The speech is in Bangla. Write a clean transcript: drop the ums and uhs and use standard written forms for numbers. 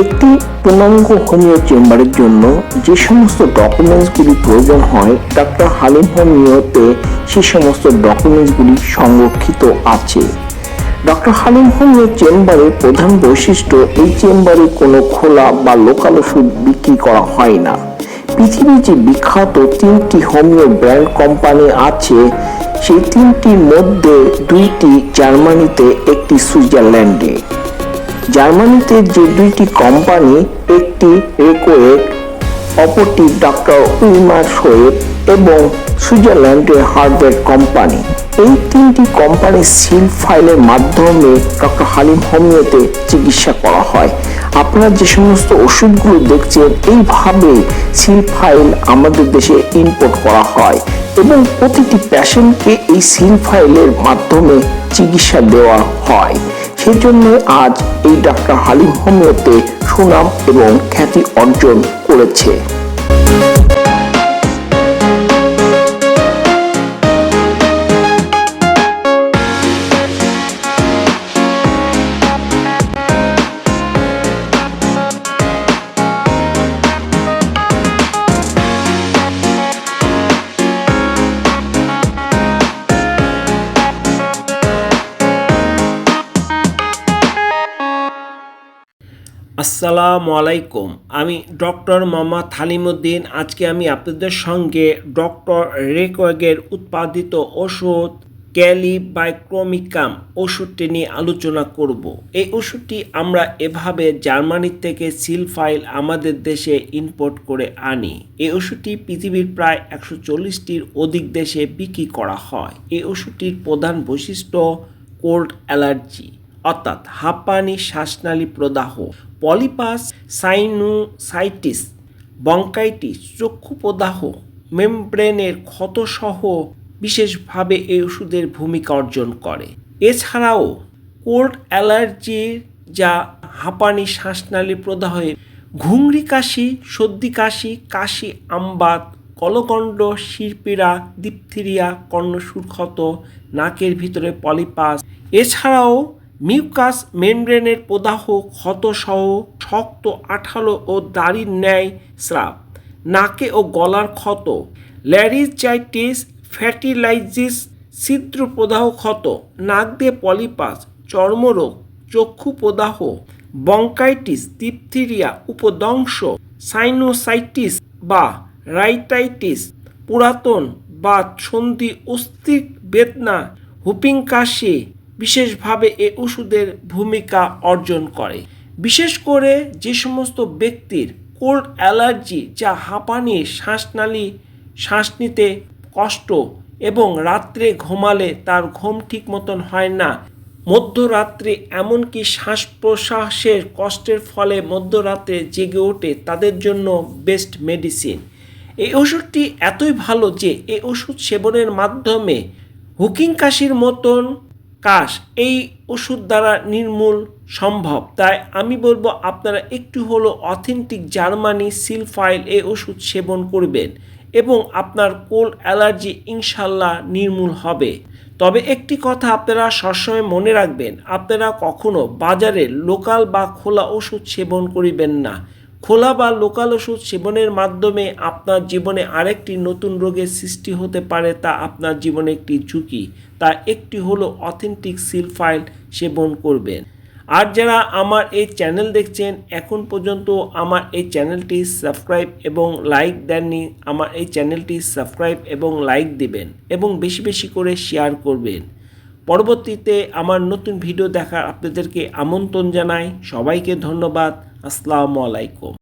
একটি পূর্ণাঙ্গ হোমিও চেম্বারের জন্য যে সমস্ত ডকুমেন্টসগুলি প্রয়োজন হয় ডাক্তার হালিম হোমিওতে সেই সমস্ত ডকুমেন্টসগুলি সংরক্ষিত আছে। ডক্টর হালিম হোমিও চেম্বারের প্রধান বৈশিষ্ট্য, এই চেম্বারে কোনো খোলা বা লোকাল ওষুধ বিক্রি করা হয় না। পৃথিবীর যে বিখ্যাত 3টি হোমিও ব্র্যান্ড কোম্পানি আছে, সেই 3টির মধ্যে 2টি জার্মানিতে, একটি সুইজারল্যান্ডে। জার্মানিতে যে 2টি কোম্পানি, একটি রেকোয়েট, অপরটি ডক্টর উইমার শোয়েব এবং সুইজারল্যান্ডের হার্বার্ট কোম্পানি। এই 3টি কোম্পানির সিল ফাইলের মাধ্যমে ডক্টর হালিম হোমিওতে চিকিৎসা করা হয়। আপনারা যে সমস্ত ওষুধগুলো দেখছেন, এইভাবে সিল ফাইল আমাদের দেশে ইম্পোর্ট করা হয় এবং প্রতিটি পেশেন্টকে এই সিল ফাইলের মাধ্যমে চিকিৎসা দেওয়া হয়। সেই জন্য আজ এই ডাক্তার হালিম হোমিওতে সুনাম এবং খ্যাতি অর্জন করেছে। আসসালামু আলাইকুম। আমি ডক্টর মোহাম্মদ হালিমউদ্দিন। আজকে আমি আপনাদের সঙ্গে ডক্টর রেকোয়েগের উৎপাদিত ওষুধ ক্যালিবাইক্রোমিকাম ওষুধটি নিয়ে আলোচনা করব। এই ওষুধটি আমরা এভাবে জার্মানি থেকে সিল ফাইল আমাদের দেশে ইম্পোর্ট করে আনি। এই ওষুধটি পৃথিবীর প্রায় 140টির অধিক দেশে বিক্রি করা হয়। এই ওষুধটির প্রধান বৈশিষ্ট্য কোল্ড অ্যালার্জি, অর্থাৎ হাঁপানি, শ্বাসনালী প্রদাহ, পলিপাস, সাইনোসাইটিস, ব্রঙ্কাইটিস, চক্ষু প্রদাহ, মেমব্রেনের ক্ষতসহ বিশেষভাবে এই ওষুধের ভূমিকা অর্জন করে। এছাড়াও কোল্ড অ্যালার্জির যা হাঁপানি, শ্বাসনালী প্রদাহে ঘুংরি কাশি, সর্দি কাশি, কাশি, আমবাত, কলকণ্ড, শিরপীড়া, ডিপথেরিয়া, কর্ণসুরক্ষত, নাকের ভিতরে পলিপাস, এছাড়াও মিউকাস মেমব্রেনের প্রদাহ, ক্ষতসহ শক্ত, আঠালো ও দাড়ির ন্যায় স্রাব, নাকে ও গলার ক্ষত, ল্যারিঞ্জাইটিস, ফ্যাটিলাইজিস, ছিদ্র প্রদাহ, ক্ষত, নাক দিয়ে পলিপাস, চর্মরোগ, চক্ষু প্রদাহ, ব্রঙ্কাইটিস, ডিপথেরিয়া, উপদংশ, সাইনোসাইটিস বা রাইটাইটিস, পুরাতন বা সন্ধি অস্থির বেদনা, হুপিং কাশি বিশেষভাবে এই ওষুধের ভূমিকা অর্জন করে। বিশেষ করে যে সমস্ত ব্যক্তির কোল্ড অ্যালার্জি, যা হাঁপানি, শ্বাসনালী, শ্বাস নিতে কষ্ট এবং রাত্রে ঘুমালে তার ঘুম ঠিক মতন হয় না, মধ্যরাত্রে এমনকি শ্বাস প্রশ্বাসের কষ্টের ফলে মধ্যরাত্রে জেগে ওঠে, তাদের জন্য বেস্ট মেডিসিন। এই ওষুধটি এতই ভালো যে এই ওষুধ সেবনের মাধ্যমে হুকিং কাশির মতন কাশ এই ওষুধ দ্বারা নির্মূল সম্ভব। তাই আমি বলবো আপনারা একটু হলো অথেন্টিক জার্মানি সিল ফাইল এই ওষুধ সেবন করবেন এবং আপনার কোল্ড অ্যালার্জি ইনশাল্লাহ নির্মূল হবে। তবে একটি কথা আপনারা সবসময় মনে রাখবেন, আপনারা কখনো বাজারে লোকাল বা খোলা ওষুধ সেবন করিবেন না। খোলা বা লোকাল ওষুধ সেবনের মাধ্যমে আপনার জীবনে আরেকটি নতুন রোগের সৃষ্টি হতে পারে, তা আপনার জীবনে একটি ঝুঁকি। তা একটি হলো অথেন্টিক সিল ফাইল সেবন করবেন। আর যারা আমার এই চ্যানেল দেখছেন, এখন পর্যন্ত আমার এই চ্যানেলটি সাবস্ক্রাইব এবং লাইক দেননি, আমার এই চ্যানেলটি সাবস্ক্রাইব এবং লাইক দিবেন এবং বেশি বেশি করে শেয়ার করবেন। পরবর্তীতে আমার নতুন ভিডিও দেখার আপনাদেরকে আমন্ত্রণ জানাই। সবাইকে ধন্যবাদ। আসসালামু আলাইকুম।